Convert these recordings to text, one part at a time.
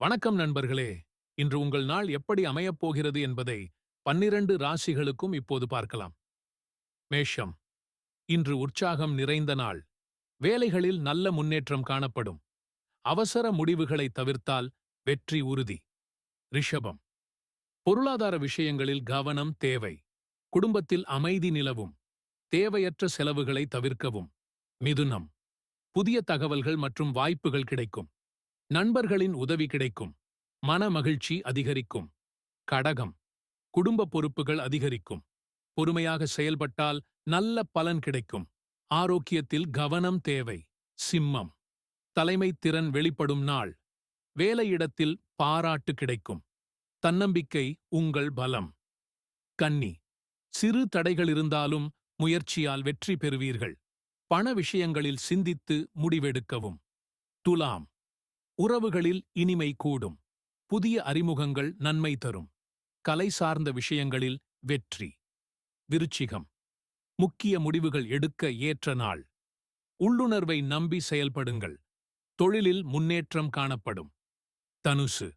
வணக்கம் நண்பர்களே. இன்று உங்கள் நாள் எப்படி அமையப் போகிறது என்பதை 12 ராசிகளுக்கும் இப்போது பார்க்கலாம். மேஷம். இன்று உற்சாகம் நிறைந்த நாள். வேலைகளில் நல்ல முன்னேற்றம் காணப்படும். அவசர முடிவுகளை தவிர்த்தால் வெற்றி உறுதி. ரிஷபம். பொருளாதார விஷயங்களில் கவனம் தேவை. குடும்பத்தில் அமைதி நிலவும். தேவையற்ற செலவுகளை தவிர்க்கவும். மிதுனம். புதிய தகவல்கள் மற்றும் வாய்ப்புகள் கிடைக்கும். நண்பர்களின் உதவி கிடைக்கும். மன மகிழ்ச்சி அதிகரிக்கும். கடகம். குடும்ப பொறுப்புகள் அதிகரிக்கும். பொறுமையாக செயல்பட்டால் நல்ல பலன் கிடைக்கும். ஆரோக்கியத்தில் கவனம் தேவை. சிம்மம். தலைமைத் திறன் வெளிப்படும் நாள். வேலையிடத்தில் பாராட்டு கிடைக்கும். தன்னம்பிக்கை உங்கள் பலம். கன்னி. சிறு தடைகள் இருந்தாலும் முயற்சியால் வெற்றி பெறுவீர்கள். பண விஷயங்களில் சிந்தித்து முடிவெடுக்கவும். துலாம். உறவுகளில் இனிமை கூடும். புதிய அறிமுகங்கள் நன்மை தரும். கலை சார்ந்த விஷயங்களில் வெற்றி. விருச்சிகம். முக்கிய முடிவுகள் எடுக்க ஏற்ற நாள். உள்ளுணர்வை நம்பி செயல்படுங்கள். தொழிலில் முன்னேற்றம் காணப்படும். தனுசு.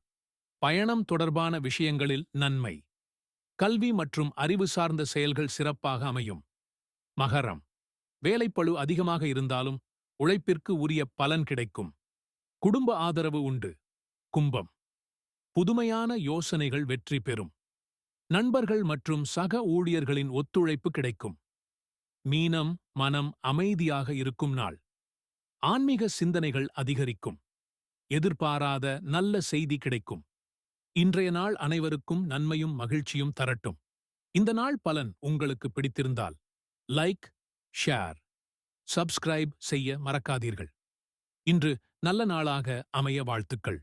பயணம் தொடர்பான விஷயங்களில் நன்மை. கல்வி மற்றும் அறிவு சார்ந்த செயல்கள் சிறப்பாக அமையும். மகரம். வேலைப்பளு அதிகமாக இருந்தாலும் உழைப்பிற்கு உரிய பலன் கிடைக்கும். குடும்ப ஆதரவு உண்டு. கும்பம். புதுமையான யோசனைகள் வெற்றி பெறும். நண்பர்கள் மற்றும் சக ஊழியர்களின் ஒத்துழைப்பு கிடைக்கும். மீனம். மனம் அமைதியாக இருக்கும் நாள். ஆன்மீக சிந்தனைகள் அதிகரிக்கும். எதிர்பாராத நல்ல செய்தி கிடைக்கும். இன்றைய நாள் அனைவருக்கும் நன்மையும் மகிழ்ச்சியும் தரட்டும். இந்த நாள் பலன் உங்களுக்கு பிடித்திருந்தால் லைக், ஷேர், சப்ஸ்கிரைப் செய்ய மறக்காதீர்கள். இன்று நல்ல நாளாக அமைய வாழ்த்துக்கள்.